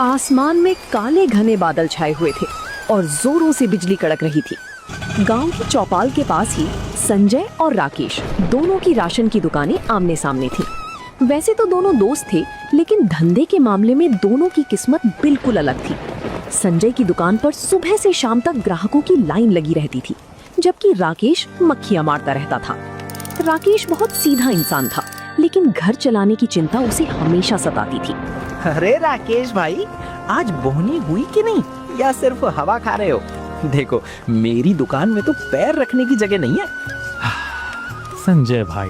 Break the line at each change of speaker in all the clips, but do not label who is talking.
आसमान में काले घने बादल छाए हुए थे और जोरों से बिजली कड़क रही थी। गांव की चौपाल के पास ही संजय और राकेश दोनों की राशन की दुकानें आमने सामने थी। वैसे तो दोनों दोस्त थे, लेकिन धंधे के मामले में दोनों की किस्मत बिल्कुल अलग थी। संजय की दुकान पर सुबह से शाम तक ग्राहकों की लाइन लगी रहती थी, जबकि राकेश मक्खियां मारता रहता था। राकेश बहुत सीधा इंसान था, लेकिन घर चलाने की चिंता उसे हमेशा सताती थी।
अरे राकेश भाई, आज बोहनी हुई कि नहीं, या सिर्फ हवा खा रहे हो? देखो, मेरी दुकान में तो पैर रखने की जगह नहीं है।
संजय भाई,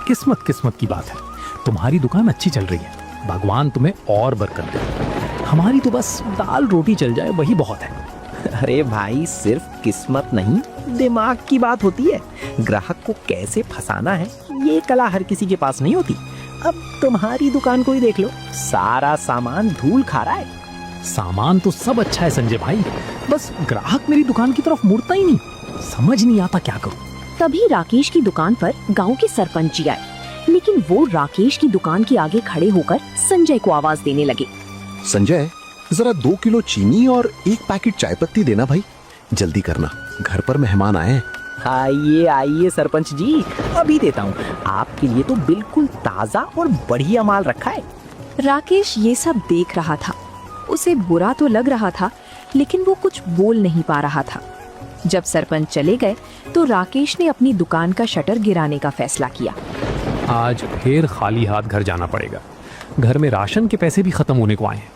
किस्मत किस्मत की बात है। तुम्हारी दुकान अच्छी चल रही है, भगवान तुम्हें और बरकत दे। हमारी तो बस दाल रोटी चल जाए वही बहुत है।
अरे भाई, सिर्फ किस्मत नहीं, दिमाग की बात होती है। ग्राहक को कैसे फंसाना है, ये कला हर किसी के पास नहीं होती। अब तुम्हारी दुकान को ही देख लो, सारा सामान धूल खा रहा है।
सामान तो सब अच्छा है संजय भाई, बस ग्राहक मेरी दुकान की तरफ मुड़ता ही नहीं। समझ नहीं आता क्या करूं।
तभी राकेश की दुकान पर गांव के सरपंच जी आए, लेकिन वो राकेश की दुकान के आगे खड़े होकर संजय को आवाज देने लगे।
संजय, जरा 2 किलो चीनी और 1 पैकेट चाय पत्ती देना भाई, जल्दी करना, घर पर मेहमान आए हैं।
आइए आइए सरपंच जी, अभी देता हूँ। आपके लिए तो बिल्कुल ताजा और बढ़िया माल रखा है।
राकेश ये सब देख रहा था। उसे बुरा तो लग रहा था, लेकिन वो कुछ बोल नहीं पा रहा था। जब सरपंच चले गए तो राकेश ने अपनी दुकान का शटर गिराने का फैसला किया।
आज फिर खाली हाथ घर जाना पड़ेगा। घर में राशन के पैसे भी खत्म होने को आए हैं।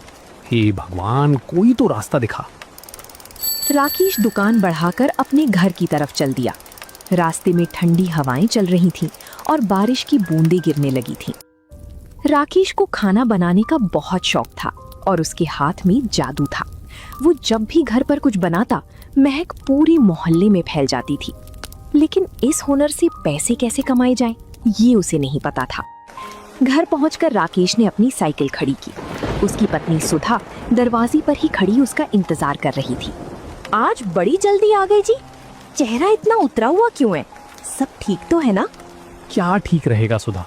हे भगवान, कोई तो रास्ता दिखा।
राकेश दुकान बढ़ाकर अपने घर की तरफ चल दिया। रास्ते में ठंडी हवाएं चल रही थीं और बारिश की बूंदें गिरने लगी थीं। राकेश को खाना बनाने का बहुत शौक था और उसके हाथ में जादू था। वो जब भी घर पर कुछ बनाता, महक पूरे मोहल्ले में फैल जाती थी। लेकिन इस हुनर से पैसे कैसे कमाए जाएं, ये उसे नहीं पता था। घर पहुंचकर राकेश ने अपनी साइकिल खड़ी की। उसकी पत्नी सुधा दरवाजे पर ही खड़ी उसका इंतजार कर रही थी। आज बड़ी जल्दी आ गई जी, चेहरा इतना उतरा हुआ क्यों है? सब ठीक तो है ना?
क्या ठीक रहेगा सुधा,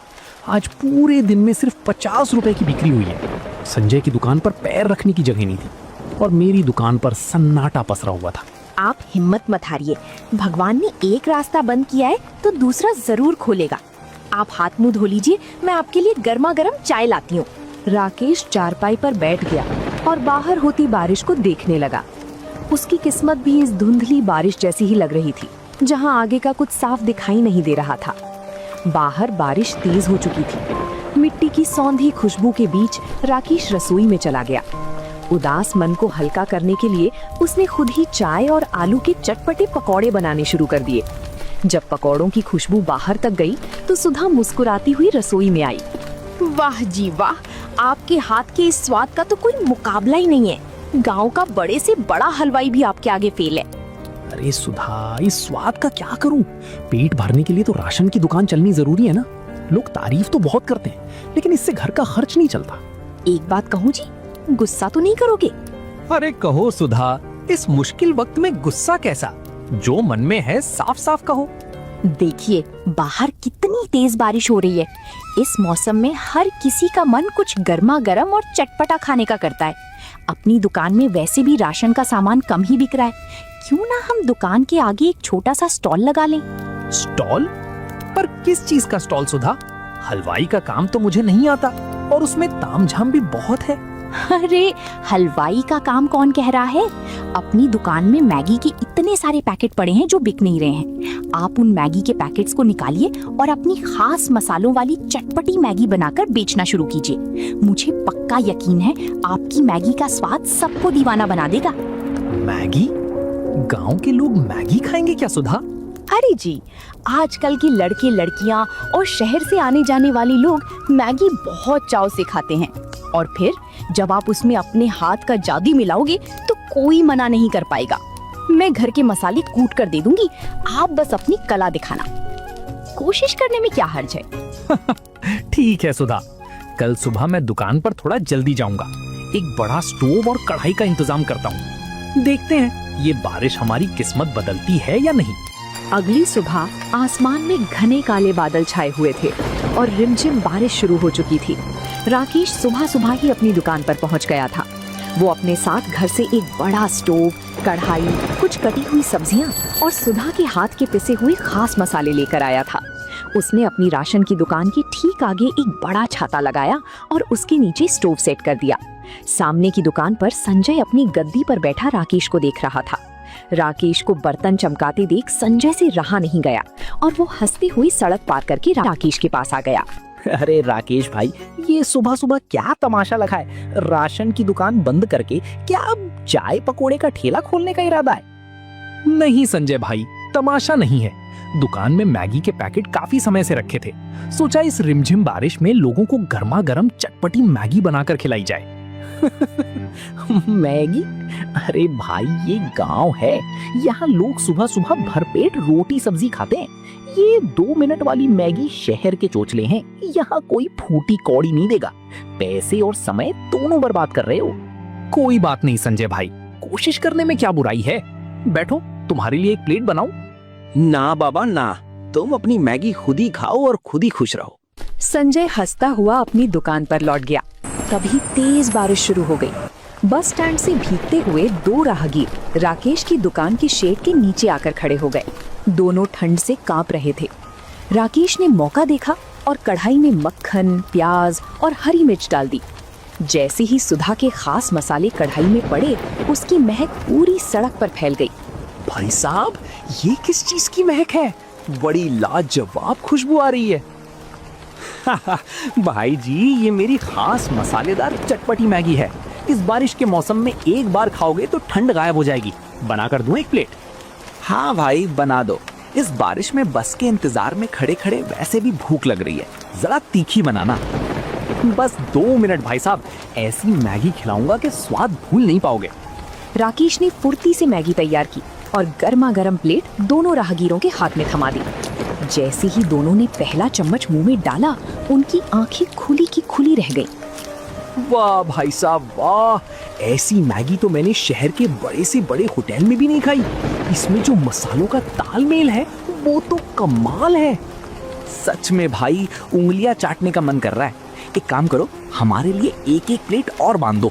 आज पूरे दिन में सिर्फ 50 रुपए की बिक्री हुई है। संजय की दुकान पर पैर रखने की जगह नहीं थी और मेरी दुकान पर सन्नाटा पसरा हुआ था।
आप हिम्मत मत हारिए, भगवान ने एक रास्ता बंद किया है तो दूसरा जरूर खोलेगा। आप हाथ मुंह धो लीजिए, मैं आपके लिए गर्मा गर्म चाय लाती हूँ। राकेश चारपाई पर बैठ गया और बाहर होती बारिश को देखने लगा। उसकी किस्मत भी इस धुंधली बारिश जैसी ही लग रही थी, जहाँ आगे का कुछ साफ दिखाई नहीं दे रहा था। बाहर बारिश तेज हो चुकी थी। मिट्टी की सौंधी खुशबू के बीच राकेश रसोई में चला गया। उदास मन को हल्का करने के लिए उसने खुद ही चाय और आलू के चटपटे पकौड़े बनाने शुरू कर दिए। जब पकौड़ों की खुशबू बाहर तक गई तो सुधा मुस्कुराती हुई रसोई में आई। वाह जी वाह, आपके हाथ के इस स्वाद का तो कोई मुकाबला ही नहीं है। गांव का बड़े से बड़ा हलवाई भी आपके आगे फेल है।
अरे सुधा, इस स्वाद का क्या करूं? पेट भरने के लिए तो राशन की दुकान चलनी जरूरी है ना। लोग तारीफ तो बहुत करते हैं, लेकिन इससे घर का खर्च नहीं चलता।
एक बात कहूँ जी, गुस्सा तो नहीं करोगे?
अरे कहो सुधा, इस मुश्किल वक्त में गुस्सा कैसा? जो मन में है साफ साफ कहो।
देखिए, बाहर कितनी तेज बारिश हो रही है। इस मौसम में हर किसी का मन कुछ गर्मा गर्म और चटपटा खाने का करता है। अपनी दुकान में वैसे भी राशन का सामान कम ही बिक रहा है, क्यों ना हम दुकान के आगे एक छोटा सा स्टॉल लगा लें?
स्टॉल? पर किस चीज का स्टॉल सुधा? हलवाई का काम तो मुझे नहीं आता और उसमें तामझाम भी बहुत है।
अरे हलवाई का काम कौन कह रहा है? अपनी दुकान में मैगी के इतने सारे पैकेट पड़े हैं जो बिक नहीं रहे हैं। आप उन मैगी के पैकेट्स को निकालिए और अपनी खास मसालों वाली चटपटी मैगी बनाकर बेचना शुरू कीजिए। मुझे पक्का यकीन है आपकी मैगी का स्वाद सबको दीवाना बना देगा।
मैगी? गांव के लोग मैगी खाएंगे क्या सुधा?
अरे जी, आजकल के लड़के लड़कियां और शहर से आने जाने वाले लोग मैगी बहुत चाव से खाते हैं, और फिर जब आप उसमें अपने हाथ का जादू मिलाओगे तो कोई मना नहीं कर पाएगा। मैं घर के मसाले कूट कर दे दूंगी, आप बस अपनी कला दिखाना। कोशिश करने में क्या हर्ज है?
ठीक है सुधा, कल सुबह मैं दुकान पर थोड़ा जल्दी जाऊंगा। एक बड़ा स्टोव और कढ़ाई का इंतजाम करता हूँ। देखते हैं ये बारिश हमारी किस्मत बदलती है या नहीं।
अगली सुबह आसमान में घने काले बादल छाए हुए थे और रिमझिम बारिश शुरू हो चुकी थी। राकेश सुबह सुबह ही अपनी दुकान पर पहुंच गया था। वो अपने साथ घर से एक बड़ा स्टोव, कढ़ाई, कुछ कटी हुई सब्जियां और सुधा के हाथ के पिसे हुए खास मसाले लेकर आया था। उसने अपनी राशन की दुकान के ठीक आगे एक बड़ा छाता लगाया और उसके नीचे स्टोव सेट कर दिया। सामने की दुकान पर संजय अपनी गद्दी पर बैठा राकेश को देख रहा था। राकेश को बर्तन चमकाते देख संजय से रहा नहीं गया और वो हंसती हुई सड़क पार करके राकेश के पास आ गया।
अरे राकेश भाई, ये सुबह सुबह क्या तमाशा लगा है? राशन की दुकान बंद करके क्या अब चाय पकोड़े का ठेला खोलने का इरादा है?
नहीं संजय भाई, तमाशा नहीं है। दुकान में मैगी के पैकेट काफी समय से रखे थे। सोचा इस रिमझिम बारिश में लोगों को गर्मा गर्म चटपटी मैगी बनाकर खिलाई जाए।
मैगी? अरे भाई, ये गांव है, यहाँ लोग सुबह सुबह भरपेट रोटी सब्जी खाते हैं। ये 2 मिनट वाली मैगी शहर के चोचले हैं, यहाँ कोई फूटी कौड़ी नहीं देगा। पैसे और समय दोनों बर्बाद कर रहे हो।
कोई बात नहीं संजय भाई, कोशिश करने में क्या बुराई है। बैठो, तुम्हारे लिए एक प्लेट बनाऊं?
ना बाबा ना, तुम अपनी मैगी खुद ही खाओ और खुद ही खुश रहो।
संजय हंसता हुआ अपनी दुकान पर लौट गया। तभी तेज बारिश शुरू हो गई। बस स्टैंड से भीगते हुए 2 राहगीर राकेश की दुकान के शेड के नीचे आकर खड़े हो गए। दोनों ठंड से कांप रहे थे। राकेश ने मौका देखा और कढ़ाई में मक्खन, प्याज और हरी मिर्च डाल दी। जैसे ही सुधा के खास मसाले कढ़ाई में पड़े, उसकी महक पूरी सड़क पर फैल गई।
भाई साहब, ये किस चीज की महक है? बड़ी लाजवाब खुशबू आ रही है। भाई जी, ये मेरी खास मसालेदार चटपटी मैगी है। इस बारिश के मौसम में एक बार खाओगे तो ठंड गायब हो जाएगी। बनाकर दूं एक प्लेट?
हाँ भाई, बना दो।
इस बारिश में बस के इंतजार में खड़े खड़े वैसे भी भूख लग रही है। जरा तीखी बनाना। बस 2 मिनट भाई साहब, ऐसी मैगी खिलाऊंगा कि स्वाद भूल नहीं पाओगे।
राकेश ने फुर्ती से मैगी तैयार की और गर्मा गर्म प्लेट दोनों राहगीरों के हाथ में थमा दी। जैसे ही दोनों ने पहला चम्मच मुंह में डाला, उनकी आंखें खुली की खुली रह गईं।
वाह भाई साहब वाह, ऐसी मैगी तो मैंने शहर के बड़े से बड़े होटल में भी नहीं खाई। इसमें जो मसालों का तालमेल है वो तो कमाल है। सच में भाई, उंगलियां चाटने का मन कर रहा है। एक काम करो, हमारे लिए एक एक प्लेट और बांध दो।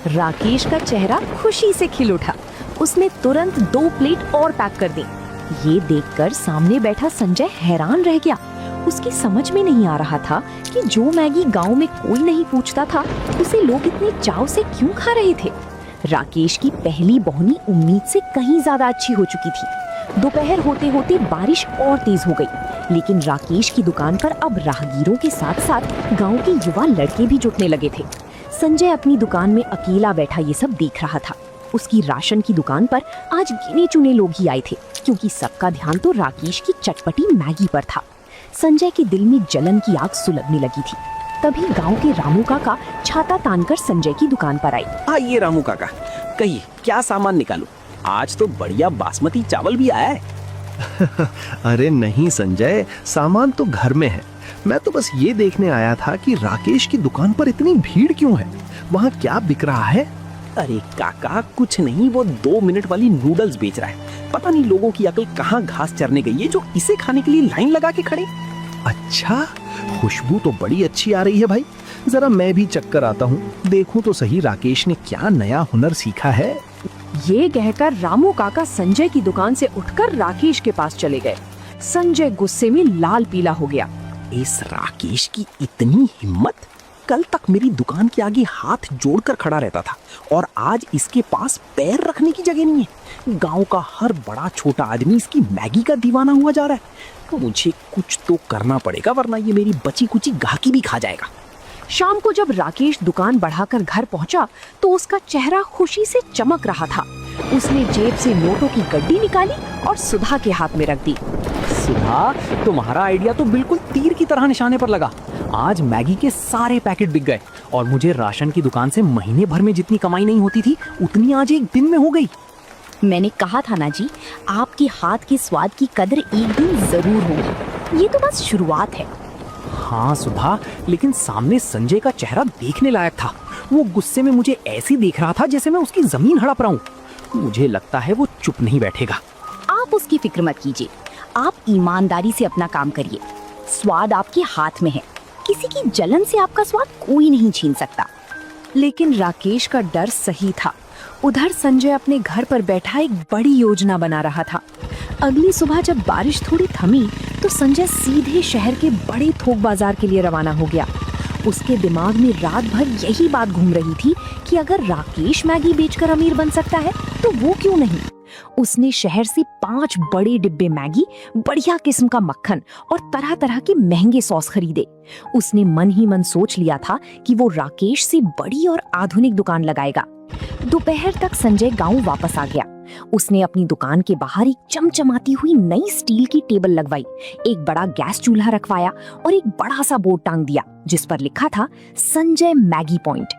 राकेश का चेहरा खुशी से खिल उठा। उसने तुरंत 2 प्लेट और पैक कर दी। ये देखकर सामने बैठा संजय हैरान रह गया। उसकी समझ में नहीं आ रहा था कि जो मैगी गांव में कोई नहीं पूछता था, उसे लोग इतने चाव से क्यों खा रहे थे। राकेश की पहली बोहनी उम्मीद से कहीं ज्यादा अच्छी हो चुकी थी। दोपहर होते होते बारिश और तेज हो गई, लेकिन राकेश की दुकान पर अब राहगीरों के साथ साथ गांव के युवा लड़के भी जुटने लगे थे। संजय अपनी दुकान में अकेला बैठा ये सब देख रहा था। उसकी राशन की दुकान पर आज गिने चुने लोग ही आए थे, क्योंकि सबका ध्यान तो राकेश की चटपटी मैगी पर था। संजय के दिल में जलन की आग सुलगने लगी थी। तभी गांव के रामू काका छाता तानकर संजय की दुकान पर आए।
आइए रामू काका, कहिए क्या सामान निकालूं? आज तो बढ़िया बासमती चावल भी आया है।
अरे नहीं संजय, सामान तो घर में है। मैं तो बस ये देखने आया था कि राकेश की दुकान पर इतनी भीड़ क्यों है, वहाँ क्या बिक रहा है?
अरे काका, कुछ नहीं, वो 2 मिनट वाली नूडल्स बेच रहा है। पता नहीं लोगों की अकल कहाँ घास चरने गई है जो इसे खाने के लिए लाइन लगा के खड़े।
अच्छा, खुशबू तो बड़ी अच्छी आ रही है भाई। जरा मैं भी चक्कर आता हूँ, देखूं तो सही राकेश ने क्या नया हुनर सीखा है।
ये कहकर रामू काका संजय की दुकान से उठकर राकेश के पास चले गए। संजय गुस्से में लाल पीला हो गया।
इस राकेश की इतनी हिम्मत! कल तक मेरी दुकान के आगे हाथ जोड़कर खड़ा रहता था और आज इसके पास पैर रखने की जगह नहीं है। गांव का हर बड़ा छोटा आदमी इसकी मैगी का दीवाना हुआ जा रहा है। मुझे कुछ तो करना पड़ेगा, वरना ये मेरी बची कुची गाहकी भी खा जाएगा।
शाम को जब राकेश दुकान बढ़ाकर घर पहुंचा तो उसका चेहरा खुशी से चमक रहा था। उसने जेब से नोटों की गड्डी निकाली और सुधा के हाथ में रख दी।
सुधा, तुम्हारा आइडिया तो बिल्कुल तीर की तरह निशाने पर लगा। आज मैगी के सारे पैकेट बिक गए और मुझे राशन की दुकान से महीने भर में जितनी कमाई नहीं होती थी, उतनी आज एक दिन में हो गई।
मैंने कहा था ना जी, आपके हाथ के स्वाद की कदर एक दिन जरूर होगी। ये तो बस शुरुआत है।
हाँ सुधा, लेकिन सामने संजय का चेहरा देखने लायक था। वो गुस्से में मुझे ऐसे देख रहा था जैसे मैं उसकी जमीन हड़प रहा हूँ। मुझे लगता है वो चुप नहीं बैठेगा।
आप उसकी फिक्र मत कीजिए, आप ईमानदारी से अपना काम करिए। स्वाद आपके हाथ में है, किसी की जलन से आपका स्वाद कोई नहीं छीन सकता। लेकिन राकेश का डर सही था। उधर संजय अपने घर पर बैठा एक बड़ी योजना बना रहा था। अगली सुबह जब बारिश थोड़ी थमी तो संजय सीधे शहर के बड़े थोक बाजार के लिए रवाना हो गया। उसके दिमाग में रात भर यही बात घूम रही थी कि अगर राकेश मैगी बेचकर अमीर बन सकता है तो वो क्यों नहीं। उसने शहर से 5 बड़े डिब्बे मैगी, बढ़िया किस्म का मक्खन और तरह तरह के महंगे सॉस खरीदे। उसने मन ही मन सोच लिया था कि वो राकेश से बड़ी और आधुनिक दुकान लगाएगा। दोपहर तक संजय गांव वापस आ गया। उसने अपनी दुकान के बाहर एक चमचमाती हुई नई स्टील की टेबल लगवाई, एक बड़ा गैस चूल्हा रखवाया और एक बड़ा सा बोर्ड टांग दिया जिस पर लिखा था संजय मैगी पॉइंट।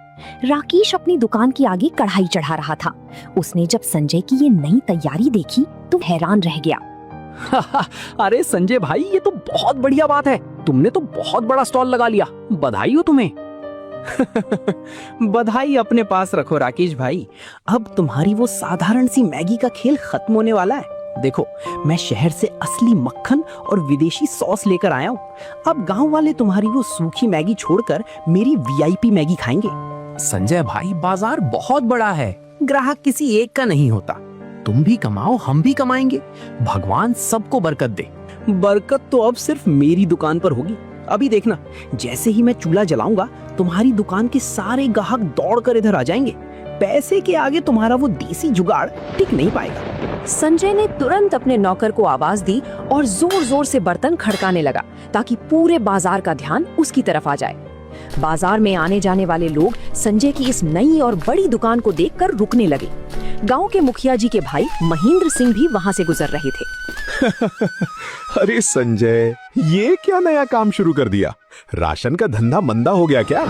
राकेश अपनी दुकान के आगे कढ़ाई चढ़ा रहा था। उसने जब संजय की ये नई तैयारी देखी तो हैरान रह गया।
अरे संजय भाई, ये तो बहुत बढ़िया बात है। तुमने तो बहुत बड़ा स्टॉल लगा लिया, बधाई हो तुम्हें।
बधाई अपने पास रखो राकेश भाई। अब तुम्हारी वो साधारण सी मैगी का खेल खत्म होने वाला है। देखो, मैं शहर से असली मक्खन और विदेशी सॉस लेकर आया हूँ। अब गांव वाले तुम्हारी वो सूखी मैगी छोड़कर मेरी वीआईपी मैगी खाएंगे।
संजय भाई, बाजार बहुत बड़ा है,
ग्राहक किसी एक का नहीं होता।
तुम भी कमाओ, हम भी कमाएंगे। भगवान सबको बरकत दे।
बरकत तो अब सिर्फ मेरी दुकान पर होगी। अभी देखना, जैसे ही मैं चूल्हा जलाऊंगा तुम्हारी दुकान के सारे ग्राहक दौड़कर इधर आ जाएंगे। पैसे के आगे तुम्हारा वो देसी जुगाड़ टिक नहीं पाएगा।
संजय ने तुरंत अपने नौकर को आवाज दी और जोर जोर से बर्तन खड़काने लगा ताकि पूरे बाजार का ध्यान उसकी तरफ आ जाए। बाजार में आने जाने वाले लोग संजय की इस नई और बड़ी दुकान को देखकर रुकने लगे। गांव के मुखिया जी के भाई महेंद्र सिंह भी वहां से गुजर रहे थे।
अरे संजय, ये क्या नया काम शुरू कर दिया? राशन का धंधा मंदा हो गया क्या?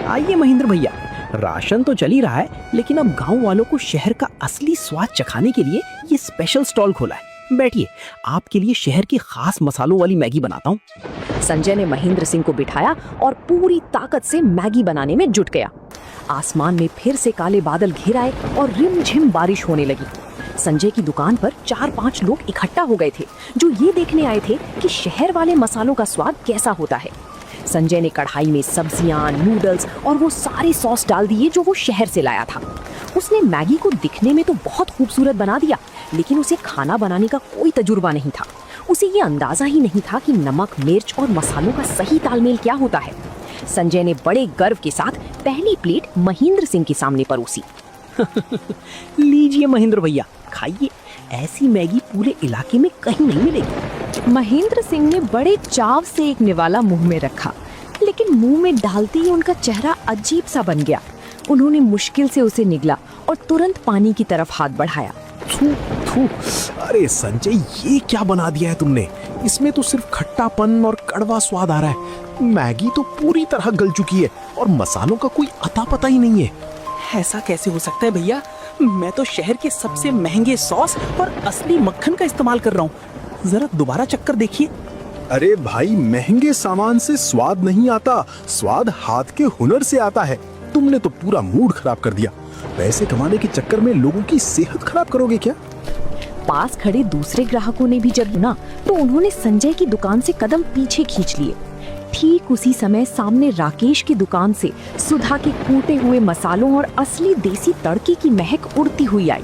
आइए महेंद्र भैया, राशन तो चल ही रहा है, लेकिन अब गांव वालों को शहर का असली स्वाद चखाने के लिए ये स्पेशल स्टॉल खोला है। बैठिए, आपके लिए शहर की खास मसालों वाली मैगी बनाता हूँ।
संजय ने महेंद्र सिंह को बिठाया और पूरी ताकत से मैगी बनाने में जुट गया। आसमान में फिर से काले बादल घिर आए और रिमझिम बारिश होने लगी। संजय की दुकान पर 4-5 लोग इकट्ठा हो गए थे जो ये देखने आए थे कि शहर वाले मसालों का स्वाद कैसा होता है। संजय ने कढ़ाई में सब्जियां, नूडल्स और वो सारे सॉस डाल दिए जो वो शहर से लाया था। उसने मैगी को दिखने में तो बहुत खूबसूरत बना दिया, लेकिन उसे खाना बनाने का कोई तजुर्बा नहीं था। उसे ये अंदाजा ही नहीं था कि नमक, मिर्च और मसालों का सही तालमेल क्या होता है। संजय ने बड़े गर्व के साथ पहली प्लेट महेंद्र सिंह के सामने परोसी।
लीजिए महेंद्र भैया, खाइए। ऐसी मैगी पूरे इलाके में कहीं नहीं मिलेगी।
महेंद्र सिंह ने बड़े चाव से एक निवाला मुंह में रखा, लेकिन मुंह में डालते ही उनका चेहरा अजीब सा बन गया। उन्होंने मुश्किल से उसे निगला और तुरंत पानी की तरफ हाथ बढ़ाया।
थू थू, अरे संजय, ये क्या बना दिया है तुमने? इसमें तो सिर्फ खट्टापन और कड़वा स्वाद आ रहा है। मैगी तो पूरी तरह गल चुकी है और मसालों का कोई अता पता ही नहीं है।
ऐसा कैसे हो सकता है भैया? मैं तो शहर के सबसे महंगे सॉस और असली मक्खन का इस्तेमाल कर रहा हूँ। जरा दोबारा चक्कर देखिए।
अरे भाई, महंगे सामान से स्वाद नहीं आता, स्वाद हाथ के हुनर से आता है। तुमने तो पूरा मूड खराब कर दिया। पैसे कमाने के चक्कर में लोगों की सेहत खराब करोगे क्या?
पास खड़े दूसरे ग्राहकों ने भी जब सुना तो उन्होंने संजय की दुकान से कदम पीछे खींच लिए। ठीक उसी समय सामने राकेश की दुकान से सुधा के कूटे हुए मसालों और असली देसी तड़के की महक उड़ती हुई आई।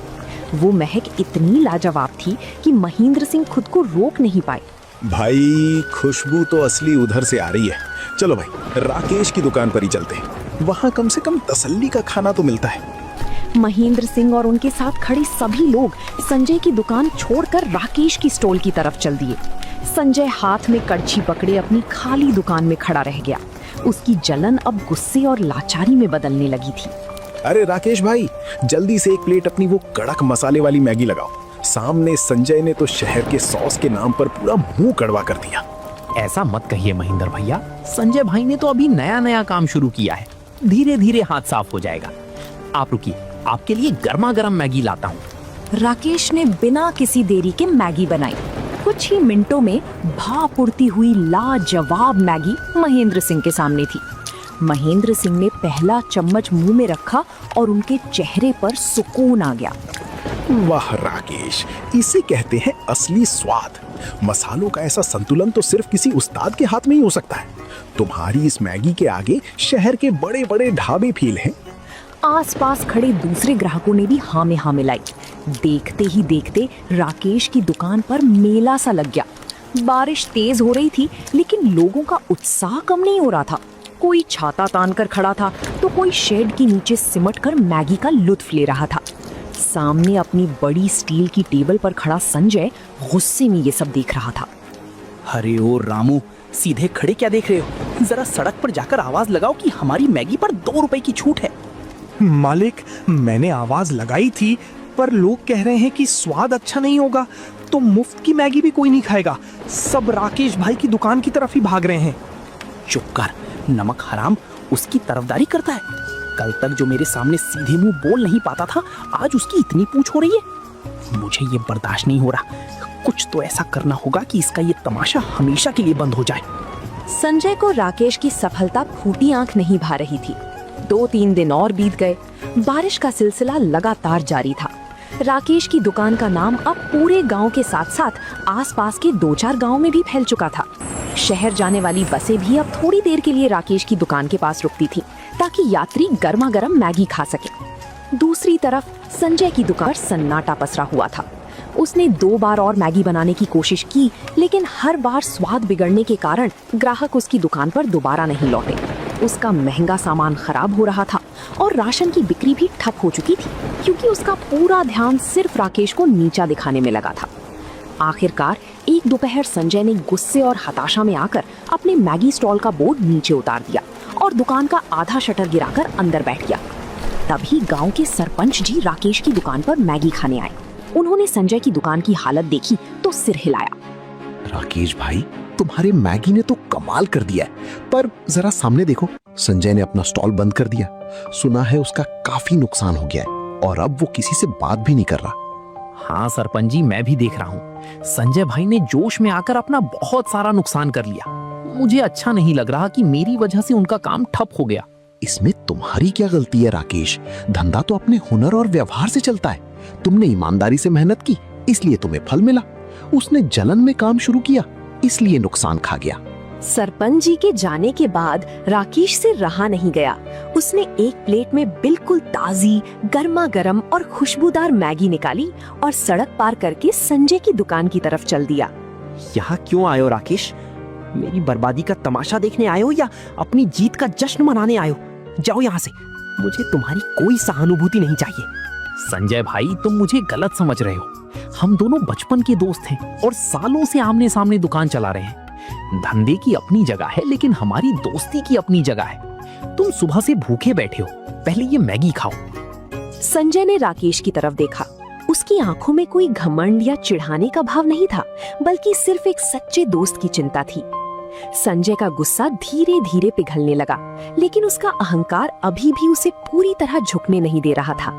वो महक इतनी लाजवाब थी कि महेंद्र सिंह खुद को रोक नहीं पाए।
भाई, खुशबू तो असली उधर से आ रही है। चलो भाई, राकेश की दुकान पर ही चलते हैं। वहाँ कम से कम तसल्ली का खाना तो मिलता है।
महेंद्र सिंह और उनके साथ खड़े सभी लोग संजय की दुकान छोड़कर राकेश की स्टॉल की तरफ चल दिए। संजय हाथ में कड़छी पकड़े अपनी खाली दुकान में खड़ा रह गया। उसकी जलन अब गुस्से और लाचारी में बदलने लगी थी।
अरे राकेश भाई, जल्दी से एक प्लेट अपनी वो कड़क मसाले वाली मैगी लगाओ। सामने संजय ने तो शहर के सॉस के नाम पर पूरा मुंह कड़वा कर दिया।
ऐसा मत कहिए महेंद्र भैया, संजय भाई ने तो अभी नया नया काम शुरू किया है। धीरे धीरे हाथ साफ हो जाएगा। आप रुकिए, आपके लिए गर्मा गर्म मैगी लाता हूँ।
राकेश ने बिना किसी देरी के मैगी बनाई। कुछ ही मिनटों में भाप उड़ती हुई लाजवाब मैगी महेंद्र सिंह के सामने थी। महेंद्र सिंह ने पहला चम्मच मुंह में रखा और उनके चेहरे पर सुकून आ गया।
वाह राकेश, इसे कहते हैं असली स्वाद। मसालों का ऐसा संतुलन तो सिर्फ किसी उस्ताद के हाथ में ही हो सकता है। तुम्हारी इस मैगी के आगे शहर के बड़े बड़े ढाबे फेल हैं।
आसपास खड़े दूसरे ग्राहकों ने भी हाँ में हाँ मिलाई। देखते ही देखते राकेश की दुकान पर मेला सा लग गया। बारिश तेज हो रही थी, लेकिन लोगों का उत्साह कम नहीं हो रहा था। कोई छाता तान कर खड़ा था तो कोई शेड के नीचे सिमट कर मैगी का लुत्फ ले रहा था। सामने अपनी बड़ी स्टील की टेबल पर खड़ा संजय गुस्से में ये सब देख रहा था।
अरे ओ रामू, सीधे खड़े क्या देख रहे हो? जरा सड़क पर जाकर आवाज लगाओ कि हमारी मैगी पर 2 रुपए की छूट है।
मालिक, मैंने आवाज लगाई थी, पर लोग कह रहे हैं कि स्वाद अच्छा नहीं होगा, तो मुफ्त की मैगी भी कोई नहीं खाएगा। सब राकेश भाई की दुकान की तरफ ही भाग रहे हैं।
चुप कर, नमक हराम उसकी तरफदारी करता है। कल तक जो मेरे सामने सीधे मुंह बोल नहीं पाता था, आज उसकी इतनी पूछ हो रही है। मुझे ये बर्दाश्त नहीं हो रहा। कुछ तो ऐसा करना होगा कि इसका ये तमाशा हमेशा के लिए बंद हो जाए।
संजय को राकेश की सफलता फूटी आंख नहीं भा रही थी। 2-3 दिन और बीत गए। बारिश का सिलसिला लगातार जारी था। राकेश की दुकान का नाम अब पूरे गांव के साथ साथ आसपास के 2-4 गांव में भी फैल चुका था। शहर जाने वाली बसें भी अब थोड़ी देर के लिए राकेश की दुकान के पास रुकती थी, ताकि यात्री गर्मा गर्म मैगी खा सके। दूसरी तरफ संजय की दुकान पर सन्नाटा पसरा हुआ था। उसने 2 बार और मैगी बनाने की कोशिश की, लेकिन हर बार स्वाद बिगड़ने के कारण ग्राहक उसकी दुकान पर दोबारा नहीं लौटे। उसका महंगा सामान खराब हो रहा था और राशन की बिक्री भी ठप हो चुकी थी, क्योंकि उसका पूरा ध्यान सिर्फ राकेश को नीचा दिखाने में लगा था। आखिरकार एक दोपहर संजय ने गुस्से और हताशा में आकर अपने मैगी स्टॉल का बोर्ड नीचे उतार दिया और दुकान का आधा शटर गिराकर अंदर बैठ गया। तभी गांव के सरपंच जी राकेश की दुकान पर मैगी खाने आए। उन्होंने संजय की दुकान की हालत देखी तो सिर हिलाया।
राकेश भाई, तुम्हारे मैगी ने तो कमाल कर दिया है, पर जरा सामने देखो, संजय ने अपना स्टॉल बंद कर दिया। सुना है उसका काफी नुकसान हो गया है और अब वो किसी से बात भी नहीं कर रहा।
हाँ सरपंच जी, मैं भी देख रहा हूँ। संजय भाई ने जोश में आकर अपना बहुत सारा नुकसान कर लिया। मुझे अच्छा नहीं लग रहा कि मेरी वजह से उनका काम ठप हो गया।
इसमें तुम्हारी क्या गलती है राकेश? धंधा तो अपने हुनर और व्यवहार से चलता है। तुमने ईमानदारी से मेहनत की, इसलिए तुम्हें फल मिला। उसने जलन में काम शुरू किया, इसलिए नुकसान खा गया।
सरपंच जी के जाने के बाद राकेश से रहा नहीं गया। उसने एक प्लेट में बिल्कुल ताजी, गर्मा गर्म और खुशबूदार मैगी निकाली और सड़क पार करके संजय की दुकान की तरफ चल दिया।
यहाँ क्यों आए हो राकेश? मेरी बर्बादी का तमाशा देखने आए हो या अपनी जीत का जश्न मनाने आए हो? जाओ यहाँ से, मुझे तुम्हारी कोई सहानुभूति नहीं चाहिए।
संजय भाई, तुम मुझे गलत समझ रहे हो। हम दोनों बचपन के दोस्त हैं और सालों से आमने सामने दुकान चला रहे हैं। धंधे की अपनी जगह है, लेकिन हमारी दोस्ती की अपनी जगह है। तुम सुबह से भूखे बैठे हो, पहले ये मैगी खाओ।
संजय ने राकेश की तरफ देखा। उसकी आंखों में कोई घमंड या चिढ़ाने का भाव नहीं था, बल्कि सिर्फ एक सच्चे दोस्त की चिंता थी। संजय का गुस्सा धीरे धीरे पिघलने लगा, लेकिन उसका अहंकार अभी भी उसे पूरी तरह झुकने नहीं दे रहा था।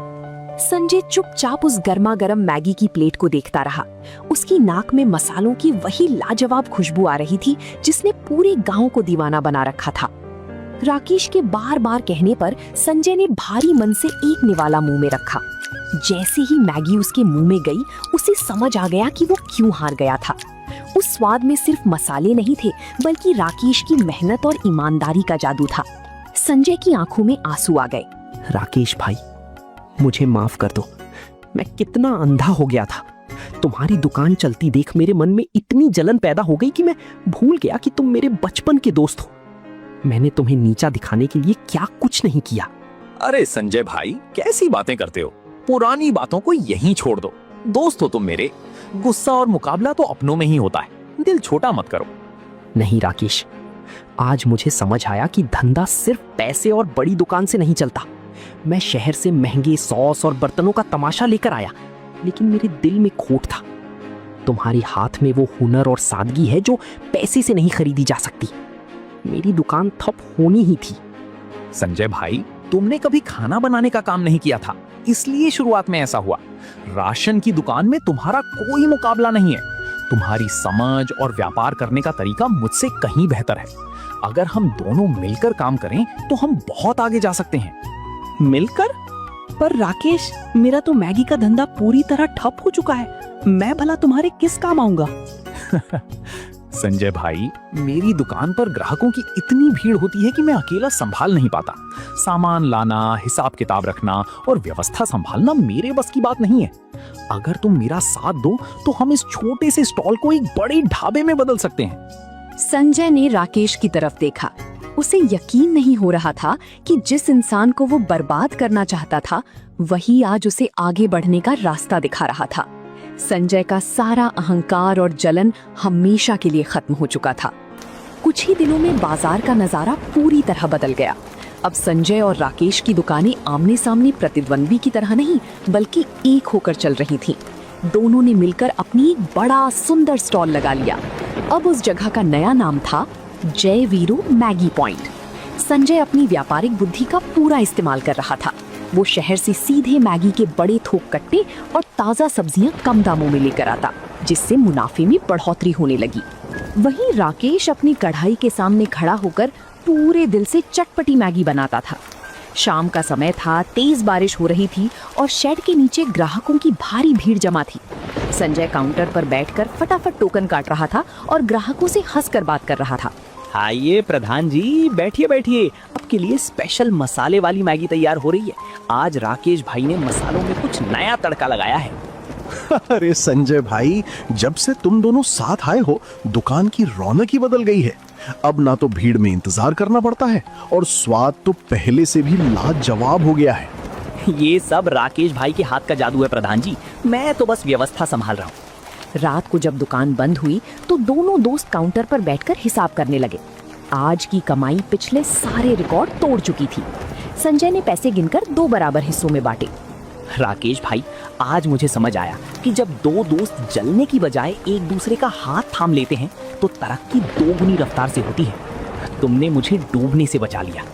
संजय चुपचाप उस गर्मा गर्म मैगी की प्लेट को देखता रहा। उसकी नाक में मसालों की वही लाजवाब खुशबू आ रही थी जिसने पूरे गांव को दीवाना बना रखा था। राकेश के बार बार कहने पर संजय ने भारी मन से एक निवाला मुंह में रखा। जैसे ही मैगी उसके मुंह में गई, उसे समझ आ गया कि वो क्यों हार गया था। उस स्वाद में सिर्फ मसाले नहीं थे, बल्कि राकेश की मेहनत और ईमानदारी का जादू था। संजय की आंखों में आंसू आ गए।
राकेश भाई, मुझे माफ कर दो। मैं कितना अंधा हो गया था। तुम्हारी दुकान चलती देख मेरे मन में इतनी जलन पैदा हो गई कि मैं भूल गया कि तुम मेरे बचपन के दोस्त हो। मैंने तुम्हें नीचा दिखाने के लिए क्या कुछ नहीं किया।
अरे संजय भाई, कैसी बातें करते हो? पुरानी बातों को यहीं छोड़ दो। दोस्त हो तुम मेरे। गुस्सा और मुकाबला तो अपनों में ही होता है। दिल छोटा मत करो।
नहीं राकेश, आज मुझे समझ आया कि धंधा सिर्फ पैसे और बड़ी दुकान से नहीं चलता। मैं शहर से महंगे सॉस और बर्तनों का तमाशा लेकर आया, लेकिन मेरे दिल में खोट था। तुम्हारे हाथ में वो हुनर और सादगी है जो पैसे से नहीं खरीदी जा सकती। मेरी दुकान ठप होनी ही थी।
संजय भाई, तुमने कभी खाना बनाने का काम नहीं किया था, इसलिए शुरुआत में ऐसा हुआ। राशन की दुकान में तुम्हारा कोई मुकाबला नहीं है। तुम्हारी समझ और व्यापार करने का तरीका मुझसे कहीं बेहतर है। अगर हम दोनों मिलकर काम करें तो हम बहुत आगे जा सकते हैं।
मिलकर? पर राकेश, मेरा तो मैगी का धंधा पूरी तरह ठप हो चुका है। मैं भला तुम्हारे किस काम आऊंगा?
संजय भाई, मेरी दुकान पर ग्राहकों की इतनी भीड़ होती है कि मैं अकेला संभाल नहीं पाता। सामान लाना, हिसाब किताब रखना और व्यवस्था संभालना मेरे बस की बात नहीं है। अगर तुम मेरा साथ दो तो हम इस छोटे से स्टॉल को एक बड़े ढाबे में बदल सकते हैं।
संजय ने राकेश की तरफ देखा। उसे यकीन नहीं हो रहा था कि जिस इंसान को वो बर्बाद करना चाहता था, वही आज उसे आगे बढ़ने का रास्ता दिखा रहा था। संजय का सारा अहंकार और जलन हमेशा के लिए खत्म हो चुका था। कुछ ही दिनों में बाजार का नजारा पूरी तरह बदल गया। अब संजय और राकेश की दुकानें आमने सामने प्रतिद्वंद्वी की तरह नहीं, बल्कि एक होकर चल रही थीं। दोनों ने मिलकर अपनी एक बड़ा सुंदर स्टॉल लगा लिया। अब उस जगह का नया नाम था जय वीरू मैगी पॉइंट। संजय अपनी व्यापारिक बुद्धि का पूरा इस्तेमाल कर रहा था। वो शहर से सीधे मैगी के बड़े थोक कट्टे और ताज़ा सब्जियां कम दामों में लेकर आता, जिससे मुनाफे में बढ़ोतरी होने लगी। वहीं राकेश अपनी कढ़ाई के सामने खड़ा होकर पूरे दिल से चटपटी मैगी बनाता था। शाम का समय था, तेज बारिश हो रही थी और शेड के नीचे ग्राहकों की भारी भीड़ जमा थी। संजय काउंटर पर बैठकर फटाफट टोकन काट रहा था और ग्राहकों से हंसकर बात कर रहा था।
आइए प्रधान जी, बैठिए बैठिए। आपके लिए स्पेशल मसाले वाली मैगी तैयार हो रही है। आज राकेश भाई ने मसालों में कुछ नया तड़का लगाया है।
अरे संजय भाई, जब से तुम दोनों साथ आए हो, दुकान की रौनक ही बदल गई है। अब ना तो भीड़ में इंतजार करना पड़ता है और स्वाद तो पहले से भी लाजवाब हो गया है।
ये सब राकेश भाई के हाथ का जादू है प्रधान जी। मैं तो बस व्यवस्था संभाल रहा हूँ।
रात को जब दुकान बंद हुई तो दोनों दोस्त काउंटर पर बैठकर हिसाब करने लगे। आज की कमाई पिछले सारे रिकॉर्ड तोड़ चुकी थी। संजय ने पैसे गिनकर 2 बराबर हिस्सों में बांटे।
राकेश भाई, आज मुझे समझ आया कि जब दो दोस्त जलने की बजाय एक दूसरे का हाथ थाम लेते हैं तो तरक्की 2 गुनी रफ्तार से होती है। तुमने मुझे डूबने से बचा लिया।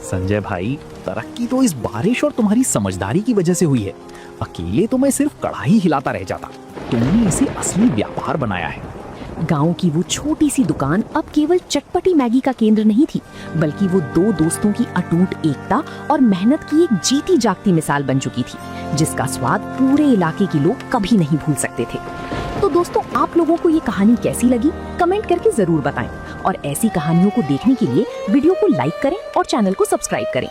संजय भाई, तरक्की तो इस बारिश और तुम्हारी समझदारी की वजह से हुई है। अकेले तो मैं सिर्फ कढ़ाई हिलाता रह जाता। तुमने इसे असली व्यापार बनाया है।
गांव की वो छोटी सी दुकान अब केवल चटपटी मैगी का केंद्र नहीं थी, बल्कि वो 2 दोस्तों की अटूट एकता और मेहनत की एक जीती जागती मिसाल बन चुकी थी, जिसका स्वाद पूरे इलाके के लोग कभी नहीं भूल सकते थे। तो दोस्तों, आप लोगों को ये कहानी कैसी लगी, कमेंट करके जरूर बताएं और ऐसी कहानियों को देखने के लिए वीडियो को लाइक करें और चैनल को सब्सक्राइब करें।